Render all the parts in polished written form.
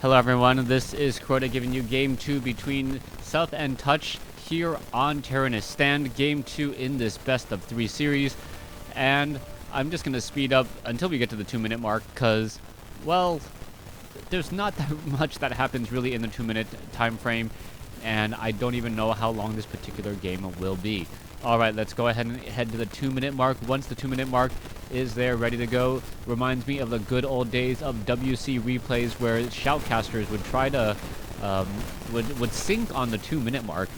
Hello everyone, this is Crota giving you Game 2 between South and Touch here on Terranistan. Game 2 in this best of 3 series. And I'm just going to speed up until we get to the 2-minute mark because, well, there's not that much that happens really in the 2-minute time frame. And I don't even know how long this particular game will be. Alright, let's go ahead and head to the 2-minute mark. Once the 2-minute mark is there, ready to go, reminds me of the good old days of WC replays where shoutcasters would try to, would sync on the 2-minute mark.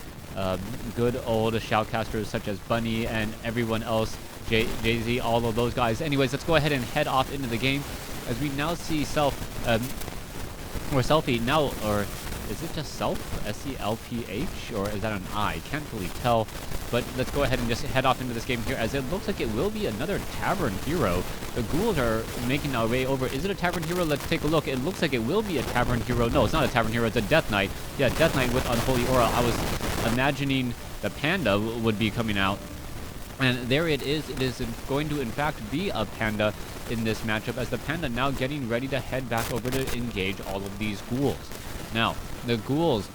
Good old shoutcasters such as Bunny and everyone else, Jay-Z, all of those guys. Anyways, let's go ahead and head off into the game as we now see Sephl now, or is it just Sephl? S-E-L-P-H? Or is that an I? Can't really tell. But let's go ahead and just head off into this game here, as it looks like it will be another Tavern Hero. The ghouls are making our way over. Is it a Tavern Hero? Let's take a look. It looks like it will be a Tavern Hero. No, it's not a Tavern Hero. It's a Death Knight. Yeah, Death Knight with Unholy Aura. I was imagining the Panda would be coming out. And there it is. It is going to, in fact, be a Panda in this matchup, as the Panda now getting ready to head back over to engage all of these ghouls. Now, the ghouls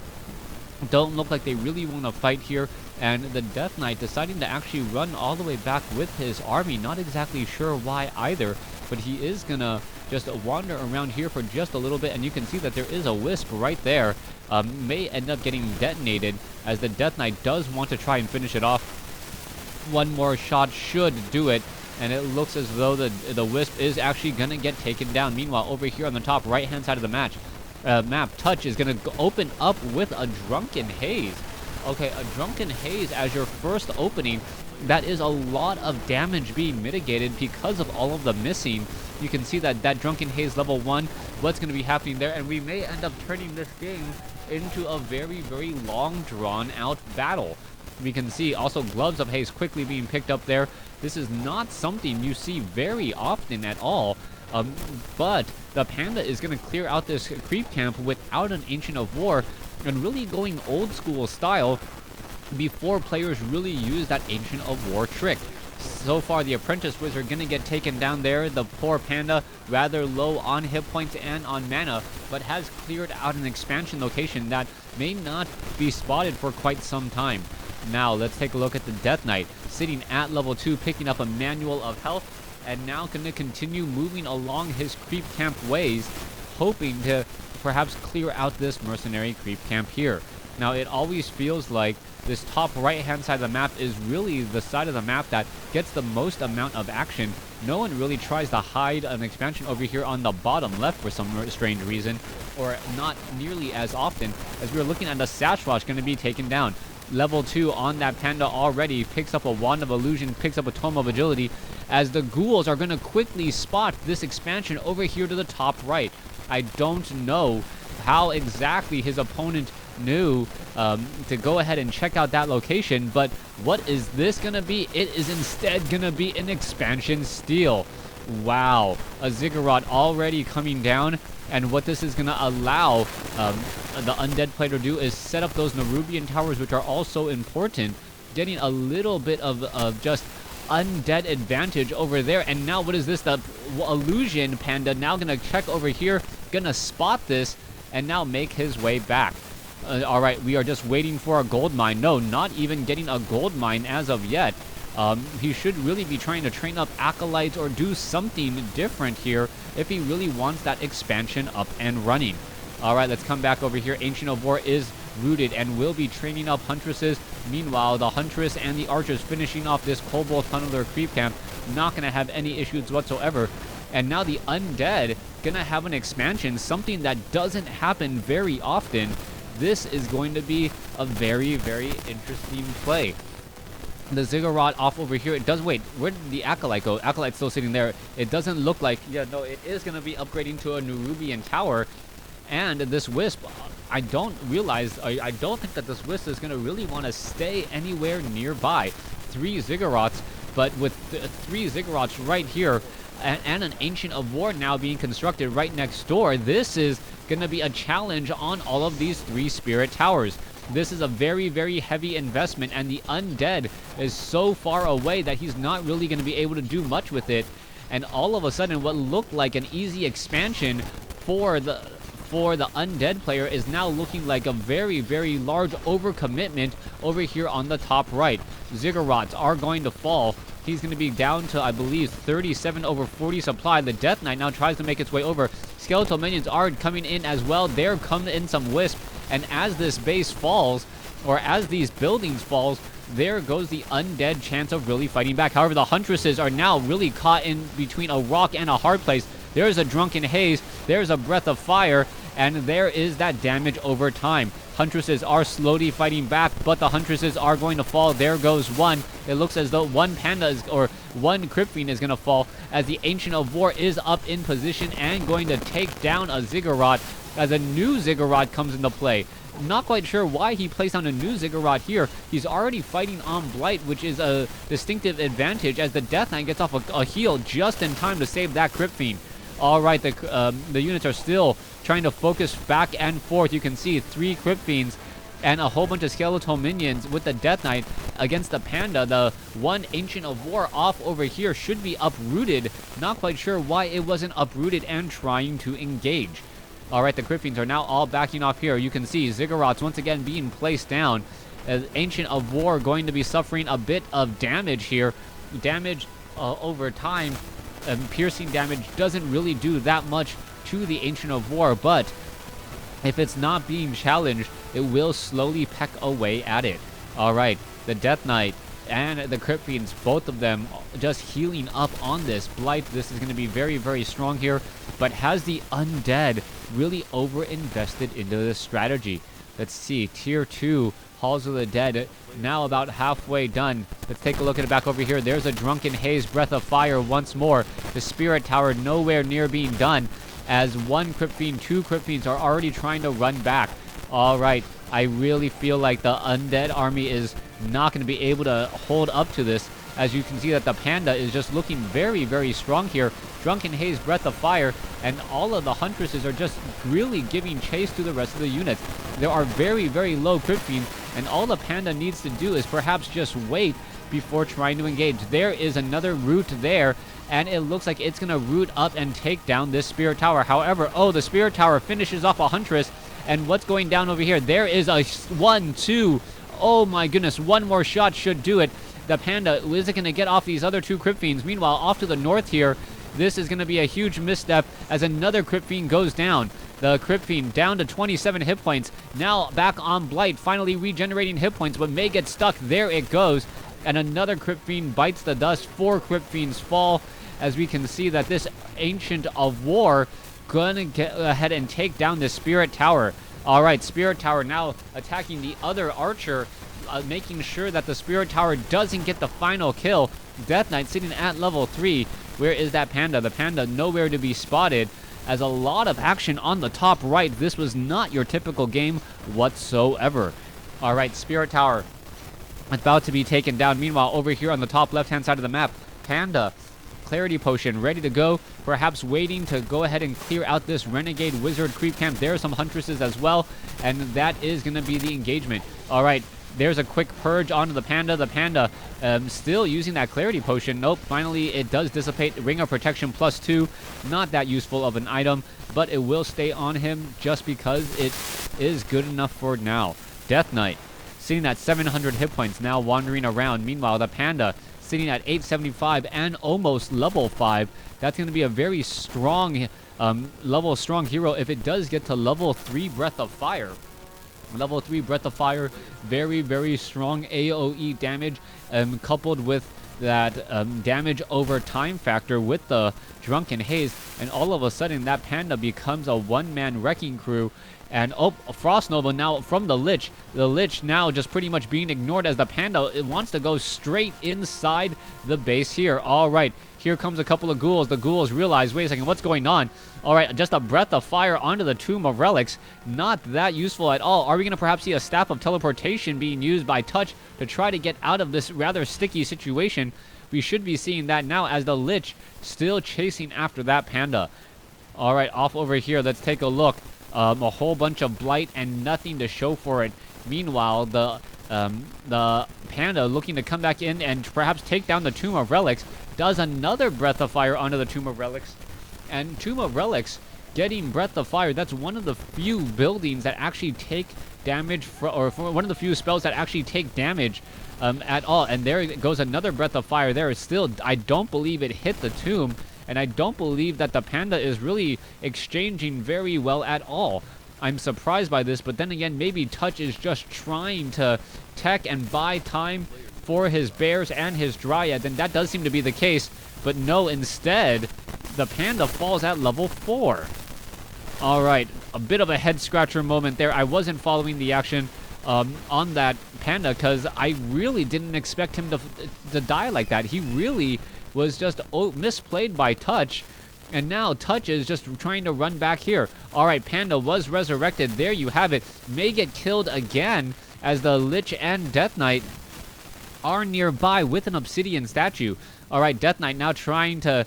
don't look like they really want to fight here, and the Death Knight deciding to actually run all the way back with his army. Not exactly sure why either, but he is gonna just wander around here for just a little bit, and you can see that there is a wisp right there. May end up getting detonated, as the Death Knight does want to try and finish it off. One more shot should do it, and it looks as though the wisp is actually gonna get taken down. Meanwhile, over here on the top right hand side of the map, Touch is going to open up with a Drunken Haze. Okay, a Drunken Haze as your first opening. That is a lot of damage being mitigated because of all of the missing. You can see that Drunken Haze level 1, what's going to be happening there, and we may end up turning this game into a very, very long, drawn-out battle. We can see also Gloves of Haze quickly being picked up there. This is not something you see very often at all. But the Panda is going to clear out this creep camp without an Ancient of War, and really going old school style before players really use that Ancient of War trick. So far, the Apprentice Wizard going to get taken down there. The poor Panda rather low on hit points and on mana, but has cleared out an expansion location that may not be spotted for quite some time. Now, let's take a look at the Death Knight, sitting at level 2, picking up a Manual of Health, and now going to continue moving along his creep camp ways, hoping to perhaps clear out this mercenary creep camp here. Now, it always feels like this top right-hand side of the map is really the side of the map that gets the most amount of action. No one really tries to hide an expansion over here on the bottom left for some strange reason, or not nearly as often, as we're looking at the Sasquatch going to be taken down. Level 2 on that Panda already, picks up a Wand of Illusion, picks up a Tome of Agility, as the ghouls are going to quickly spot this expansion over here to the top right. I don't know how exactly his opponent knew to go ahead and check out that location, but what is this going to be? It is instead going to be an expansion steal. Wow, a Ziggurat already coming down. And what this is going to allow the Undead player to do is set up those Nerubian towers, which are also important, getting a little bit of just Undead advantage over there. And now what is this? The Illusion Panda now going to check over here, going to spot this, and now make his way back. Alright, we are just waiting for a gold mine. No, not even getting a gold mine as of yet. He should really be trying to train up acolytes or do something different here if he really wants that expansion up and running. Alright, let's come back over here. Ancient of War is rooted and will be training up Huntresses. Meanwhile, the Huntress and the Archers finishing off this Cobalt Tunneler creep camp. Not going to have any issues whatsoever. And now the Undead going to have an expansion, something that doesn't happen very often. This is going to be a very, very interesting play. The Ziggurat off over here. It does. Wait, where did the Acolyte go? Acolyte's still sitting there. It doesn't look like. Yeah, no, it is going to be upgrading to a Nerubian tower. And this Wisp, I don't realize. I don't think that this Wisp is going to really want to stay anywhere nearby. 3 Ziggurats, but with 3 Ziggurats right here, and an Ancient of War now being constructed right next door, this is going to be a challenge on all of these 3 Spirit Towers. This is a very, very heavy investment, and the Undead is so far away that he's not really going to be able to do much with it. And all of a sudden, what looked like an easy expansion for for the Undead player is now looking like a very, very large overcommitment over here on the top right. Ziggurats are going to fall. He's going to be down to, I believe, 37 over 40 supply. The Death Knight now tries to make its way over. Skeletal minions are coming in as well. There come in some Wisp. And as this base falls, or as these buildings falls, there goes the Undead chance of really fighting back. However, the Huntresses are now really caught in between a rock and a hard place. There's a Drunken Haze. There's a Breath of Fire. And there is that damage over time. Huntresses are slowly fighting back, but the Huntresses are going to fall. There goes one. It looks as though one Panda is, or one Crypt Fiend is going to fall, as the Ancient of War is up in position and going to take down a Ziggurat as a new Ziggurat comes into play. Not quite sure why he placed on a new Ziggurat here. He's already fighting on Blight, which is a distinctive advantage, as the Death Knight gets off a heal just in time to save that Crypt Fiend. Alright, the units are still trying to focus back and forth. You can see 3 Crypt Fiends and a whole bunch of skeletal minions with the Death Knight against the Panda. The one Ancient of War off over here should be uprooted. Not quite sure why it wasn't uprooted and trying to engage. Alright, the Crypt Fiends are now all backing off here. You can see Ziggurats once again being placed down. Ancient of War going to be suffering a bit of damage here. Damage over time. Piercing damage doesn't really do that much to the Ancient of War, but if it's not being challenged, it will slowly peck away at it. Alright, the Death Knight and the Crypt Fiends, both of them just healing up on this Blight. This is going to be very, very strong here, but has the Undead really over-invested into this strategy? Let's see, Tier 2 Halls of the Dead, now about halfway done. Let's take a look at it back over here. There's a Drunken Haze, Breath of Fire once more. The Spirit Tower nowhere near being done, as one Crypt Fiend, 2 Crypt Fiends are already trying to run back. Alright, I really feel like the Undead army is not going to be able to hold up to this, as you can see that the Panda is just looking very, very strong here. Drunken Haze, Breath of Fire, and all of the Huntresses are just really giving chase to the rest of the units. There are very, very low Crypt Fiends, and all the Panda needs to do is perhaps just wait before trying to engage. There is another root there, and it looks like it's going to root up and take down this Spirit Tower. However, the Spirit Tower finishes off a Huntress, and what's going down over here? There is a 1, 2, oh my goodness, one more shot should do it. The Panda isn't going to get off these other 2 Crypt Fiends. Meanwhile, off to the north here, this is going to be a huge misstep as another Crypt Fiend goes down. The Crypt Fiend down to 27 hit points. Now back on Blight, finally regenerating hit points, but may get stuck. There it goes. And another Crypt Fiend bites the dust. 4 Crypt Fiends fall, as we can see that this Ancient of War gonna get ahead and take down the Spirit Tower. Alright, Spirit Tower now attacking the other Archer, making sure that the Spirit Tower doesn't get the final kill. Death Knight sitting at level 3. Where is that Panda? The Panda nowhere to be spotted, as a lot of action on the top right. This was not your typical game whatsoever. Alright, Spirit Tower about to be taken down. Meanwhile, over here on the top left-hand side of the map, Panda, Clarity Potion, ready to go. Perhaps waiting to go ahead and clear out this Renegade Wizard creep camp. There are some Huntresses as well, and that is going to be the engagement. Alright, there's a quick purge onto the Panda. The Panda still using that Clarity Potion. Nope, finally it does dissipate. Ring of Protection +2. Not that useful of an item, but it will stay on him just because it is good enough for now. Death Knight sitting at 700 hit points, now wandering around. Meanwhile, the Panda sitting at 875 and almost level 5. That's going to be a very strong, strong hero if it does get to level 3 Breath of Fire. Level 3 Breath of Fire, very, very strong AoE damage, coupled with that damage over time factor with the Drunken Haze, and all of a sudden that Panda becomes a one-man wrecking crew. And Frost Nova now from the Lich. The Lich now just pretty much being ignored as the Panda wants to go straight inside the base here. Alright, here comes a couple of ghouls. The ghouls realize, wait a second, what's going on? Alright, just a Breath of Fire onto the Tomb of Relics. Not that useful at all. Are we going to perhaps see a Staff of Teleportation being used by Touch to try to get out of this rather sticky situation? We should be seeing that now as the Lich still chasing after that Panda. Alright, off over here, let's take a look. A whole bunch of Blight and nothing to show for it. Meanwhile, the Panda looking to come back in and perhaps take down the Tomb of Relics does another Breath of Fire onto the Tomb of Relics. And Tomb of Relics getting Breath of Fire. That's one of the few buildings that actually take damage, or one of the few spells that actually take damage at all. And there goes another Breath of Fire there. Still, I don't believe it hit the tomb, and I don't believe that the panda is really exchanging very well at all. I'm surprised by this, but then again, maybe Touch is just trying to tech and buy time for his bears and his dryad, and that does seem to be the case. But no, instead, the panda falls at level 4. Alright, a bit of a head-scratcher moment there. I wasn't following the action on that panda because I really didn't expect him to die like that. He really was just misplayed by Touch, and now Touch is just trying to run back here. Alright, panda was resurrected. There you have it. May get killed again as the Lich and Death Knight are nearby with an obsidian statue. Alright, Death Knight now trying to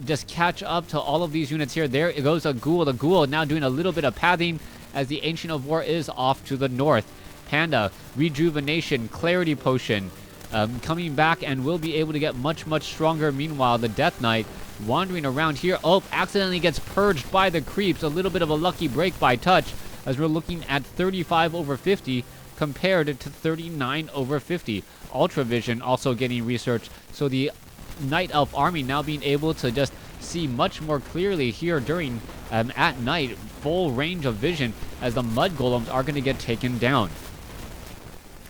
just catch up to all of these units here. There goes a ghoul. The ghoul now doing a little bit of pathing as the Ancient of War is off to the north. Panda, rejuvenation, clarity potion, coming back and will be able to get much, much stronger. Meanwhile, the Death Knight wandering around here. Oh, accidentally gets purged by the creeps. A little bit of a lucky break by Touch as we're looking at 35 over 50 compared to 39 over 50. Ultra Vision also getting researched. So the Night Elf army now being able to just see much more clearly here during at night. Full range of vision as the Mud Golems are going to get taken down.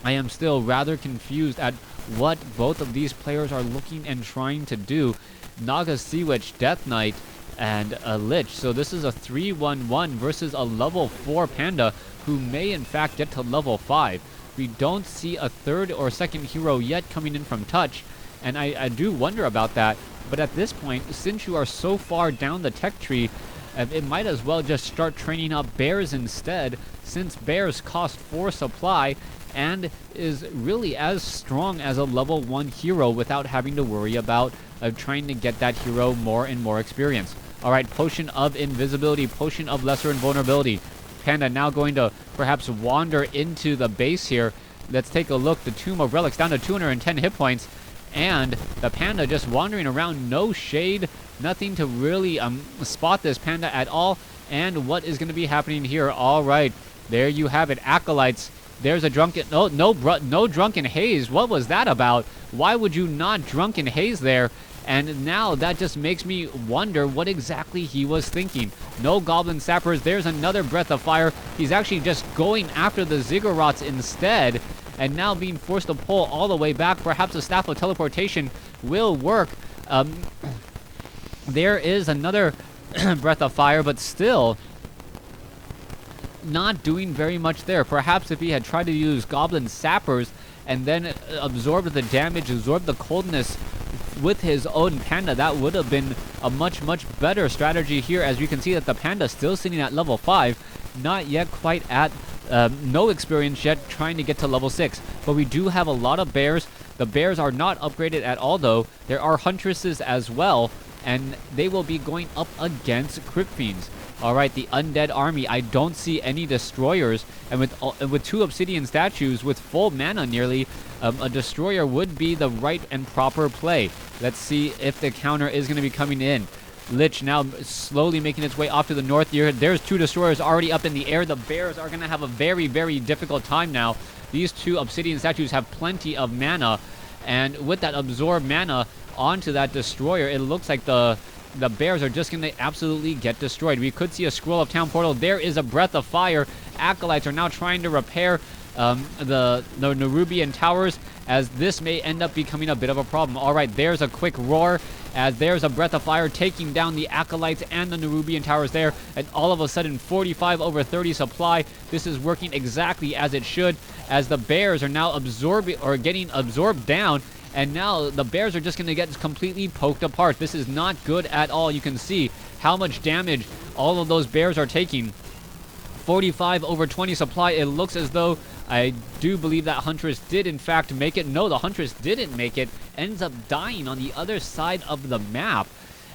I am still rather confused at what both of these players are looking and trying to do. Naga Sea Witch, Death Knight, and a Lich. So this is a 3-1-1 versus a level 4 panda who may in fact get to level 5. We don't see a third or second hero yet coming in from Touch, and I do wonder about that. But at this point, since you are so far down the tech tree, it might as well just start training up bears instead, since bears cost 4 supply and is really as strong as a level 1 hero without having to worry about trying to get that hero more and more experience. Alright, Potion of Invisibility, Potion of Lesser Invulnerability. Panda now going to perhaps wander into the base here. Let's take a look. The Tomb of Relics down to 210 hit points. And the panda just wandering around, no shade, nothing to really spot this panda at all. And what is going to be happening here? All right, there you have it, Acolytes. There's a drunken, no drunken haze. What was that about? Why would you not drunken haze there? And now that just makes me wonder what exactly he was thinking. No Goblin Sappers. There's another Breath of Fire. He's actually just going after the Ziggurats instead, and now being forced to pull all the way back. Perhaps a Staff of Teleportation will work. There is another Breath of Fire, but still not doing very much there. Perhaps if he had tried to use Goblin Sappers and then absorb the damage, absorb the coldness with his own panda, that would have been a much, much better strategy here. As you can see that the panda still sitting at level 5, not yet quite at no experience yet, trying to get to level 6. But we do have a lot of bears. The bears are not upgraded at all though. There are huntresses as well, and they will be going up against Crypt Fiends. Alright, the Undead army, I don't see any destroyers, and with 2 obsidian statues with full mana nearly, a destroyer would be the right and proper play. Let's see if the counter is going to be coming in. Lich now slowly making its way off to the north here. There's 2 destroyers already up in the air. The bears are going to have a very, very difficult time now. These 2 obsidian statues have plenty of mana, and with that absorbed mana onto that destroyer, it looks like the bears are just going to absolutely get destroyed. We could see a Scroll of Town Portal. There is a Breath of Fire. Acolytes are now trying to repair the Nerubian towers, as this may end up becoming a bit of a problem. Alright, there's a quick roar, as there's a Breath of Fire taking down the Acolytes and the Nerubian towers there, and all of a sudden 45 over 30 supply. This is working exactly as it should, as the bears are now absorbing or getting absorbed down, and now the bears are just going to get completely poked apart. This is not good at all. You can see how much damage all of those bears are taking. 45 over 20 supply. It looks as though, I do believe that Huntress did in fact make it. No, the Huntress didn't make it. Ends up dying on the other side of the map.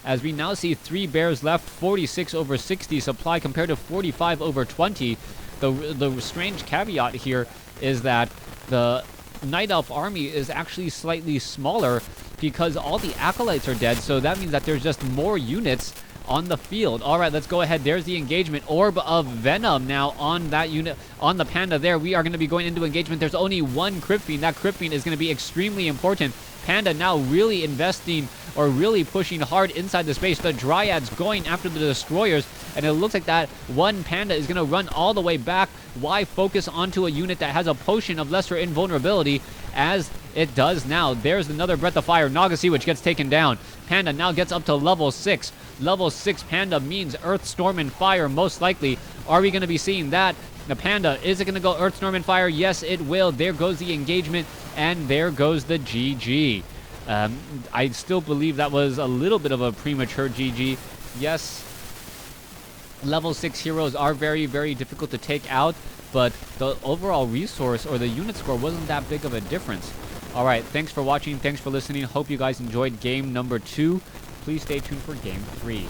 As we now see 3 bears left. 46 over 60 supply compared to 45 over 20. The strange caveat here is that the Night Elf army is actually slightly smaller because all the Acolytes are dead, so that means that there's just more units on the field. All right, let's go ahead. There's the engagement. Orb of Venom now on that unit, on the Panda there. We are going to be going into engagement. There's only one Crypt Fiend. That Crypt Fiend is going to be extremely important. Panda now really investing or really pushing hard inside the space. The Dryads going after the Destroyers, and it looks like that one Panda is going to run all the way back. Why focus onto a unit that has a potion of lesser invulnerability as it does now? There's another Breath of Fire. Nagasi, which gets taken down. Panda now gets up to level 6. Level 6 Panda means Earth, Storm, and Fire most likely. Are we going to be seeing that? The Panda, is it going to go Earth, Storm, and Fire? Yes, it will. There goes the engagement, and there goes the GG. I still believe that was a little bit of a premature GG. Yes, level 6 heroes are very, very difficult to take out, but the overall resource or the unit score wasn't that big of a difference. All right, thanks for watching. Thanks for listening. Hope you guys enjoyed game number 2. Please stay tuned for game 3.